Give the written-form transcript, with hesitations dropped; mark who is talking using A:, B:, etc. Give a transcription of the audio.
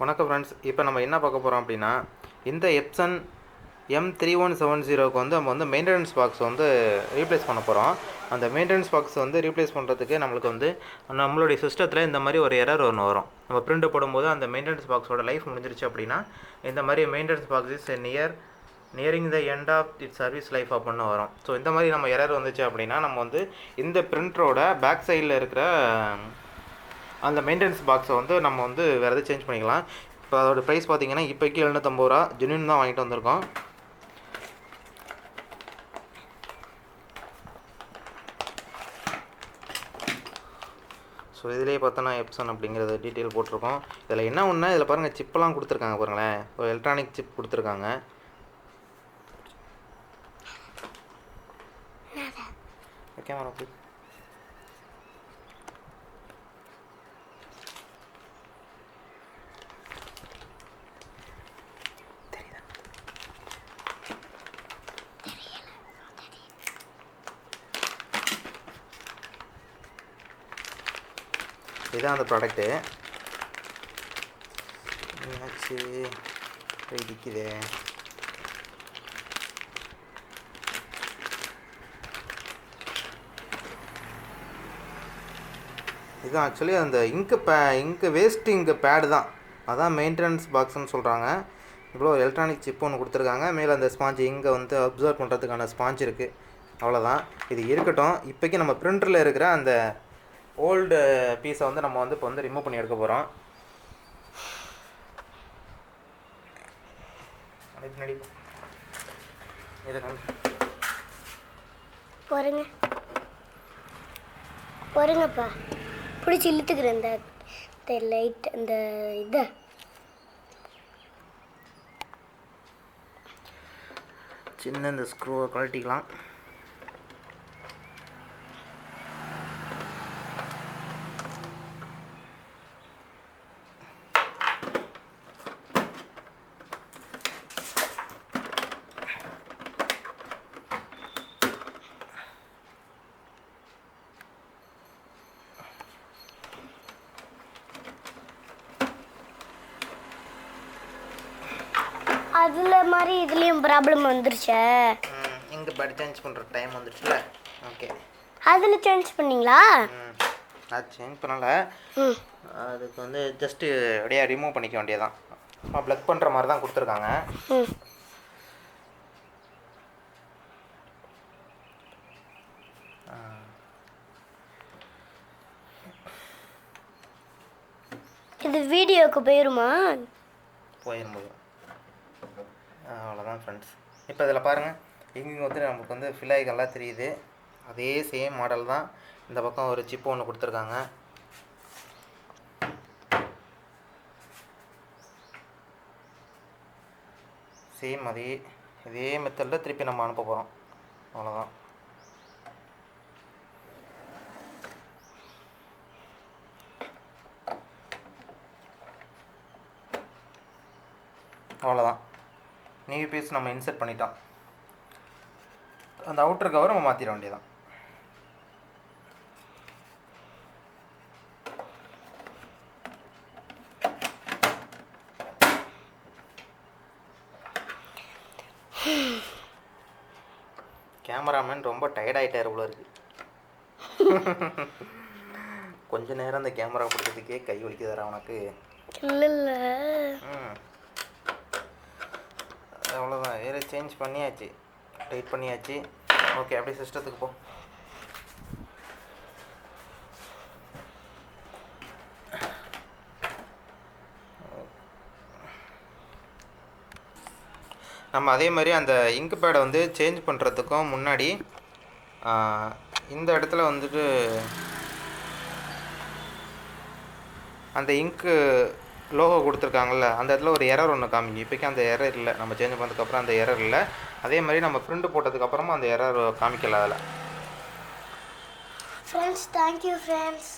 A: வணக்கம் ஃப்ரெண்ட்ஸ். இப்போ நம்ம என்ன பார்க்க போகிறோம் அப்படின்னா, இந்த எப்சன் M3170க்கு நம்ம மெயின்டெனன்ஸ் பாக்ஸ் ரீப்ளேஸ் பண்ண போகிறோம். அந்த மெயின்டெனன்ஸ் பாக்ஸ் ரீப்ளேஸ் பண்ணுறதுக்கு நம்மளுக்கு நம்மளுடைய சிஸ்டத்தில் இந்த மாதிரி ஒரு எரர் ஒன்று வரும். நம்ம பிரிண்ட் போடும்போது அந்த மெயின்டெனன்ஸ் பாக்ஸோட லைஃப் முடிஞ்சிருச்சு அப்படின்னா, இந்த மாதிரி maintenance box is nearing the end of its service life அப்படின்னு வரும். ஸோ இந்த மாதிரி நம்ம எரர் வந்துச்சு அப்படின்னா, நம்ம இந்த பிரிண்டரோட பேக் சைடில் இருக்கிற அந்த மெயின்டெனன்ஸ் பாக்ஸை நம்ம வேறு எதாவது சேஞ்ச் பண்ணிக்கலாம். இப்போ அதோட ப்ரைஸ் பார்த்தீங்கன்னா இப்போக்கி 750 ரூபா. ஜென்யூன் தான் வாங்கிட்டு வந்திருக்கோம். ஸோ இதிலே பார்த்தோன்னா எப்சன் அப்படிங்கிறது டீட்டெயில் போட்டிருக்கோம். இதில் என்ன ஒன்று, இதில் பாருங்கள் சிப்பெல்லாம் கொடுத்துருக்காங்க பாருங்களேன். ஒரு எலக்ட்ரானிக் சிப் கொடுத்துருக்காங்க. கேமரா இதுதான் அந்த ப்ராடக்ட்டு. என்னாச்சு இடிக்குதே. இதுதான் ஆக்சுவலி அந்த இங்கு வேஸ்ட் இங்கு பேடு தான். அதான் மெயின்டெனன்ஸ் பாக்ஸ்ன்னு சொல்கிறாங்க. இவ்வளோ எலக்ட்ரானிக் சிப் ஒன்று கொடுத்துருக்காங்க. மேலே அந்த ஸ்பாஞ்ச் இங்கே அப்சர்வ் பண்ணுறதுக்கான ஸ்பாஞ்ச் இருக்குது. அவ்வளோதான். இது இருக்கட்டும். இப்போக்கி நம்ம பிரிண்டரில் இருக்கிற அந்த ஓல்டு பீஸை நம்ம இப்போ ரிமூவ் பண்ணி எடுக்க போகிறோம்.
B: போருங்கப்பா பிடிச்சி இழுத்துக்கிறேன் இந்த லைட் அந்த இதை.
A: சின்ன இந்த ஸ்க்ரூவை கழட்டிக்கலாம்.
B: அதில் மாதிரி இதுலேயும் ப்ராப்ளம் வந்துருச்சே.
A: இங்கே பட் சேஞ்ச் பண்ணுற டைம் வந்துருச்சுல. ஓகே,
B: அதில் சேஞ்ச் பண்ணிங்களா?
A: அது சேஞ்ச் பண்ணலை. அதுக்கு ஜஸ்ட்டு அப்படியே ரிமூவ் பண்ணிக்க வேண்டியதான். ப்ளக் பண்ணுற மாதிரி தான் கொடுத்துருக்காங்க.
B: இது வீடியோவுக்கு போயிருமா?
A: போயிடும்போது அவ்வளோதான் ஃப்ரெண்ட்ஸ். இப்போ இதில் பாருங்கள், இங்கே நமக்கு ஃபில் ஆகிக்கலாம் தெரியுது. அதே சேம் மாடல் தான். இந்த பக்கம் ஒரு சிப்பு ஒன்று கொடுத்துருக்காங்க. சேம் இதே மெத்தடில் திருப்பி நம்ம அனுப்ப போகிறோம். அவ்வளோதான். அவ்வளோதான். நியூ பீஸ் நம்ம இன்சர்ட் பண்ணிட்டோம். அந்த அவுட்டர் கவர் நம்ம மாற்றிட வேண்டியதான். கேமராமேன் ரொம்ப டயர்டாயிட்டார் போல இருக்கு. கொஞ்ச நேரம் அந்த கேமரா பிடிக்கிறதுக்கே கை வலிக்குதாரா உனக்கு?
B: இல்லை.
A: அவ்வளோதான். வேறு சேஞ்ச் பண்ணியாச்சு, டைட் பண்ணியாச்சு. ஓகே, அப்படியே சிஸ்டத்துக்கு போ. நம்ம அதே மாதிரி அந்த இங்க் பேடை சேஞ்ச் பண்ணுறதுக்கும் முன்னாடி இந்த இடத்துல அந்த இங்க்கு லோகோ கொடுத்துருக்காங்கல்ல, அந்த இடத்துல ஒரு எரர் ஒன்று காமிங்க. இப்போக்கி அந்த எரர் இல்லை. நம்ம சேஞ்ச் பண்ணதுக்கப்புறம் அந்த எரர் இல்லை. அதே மாதிரி நம்ம பிரிண்ட் போட்டதுக்கப்புறமா அந்த எரர் காமிக்கல அதில்.
B: Friends, thank you friends.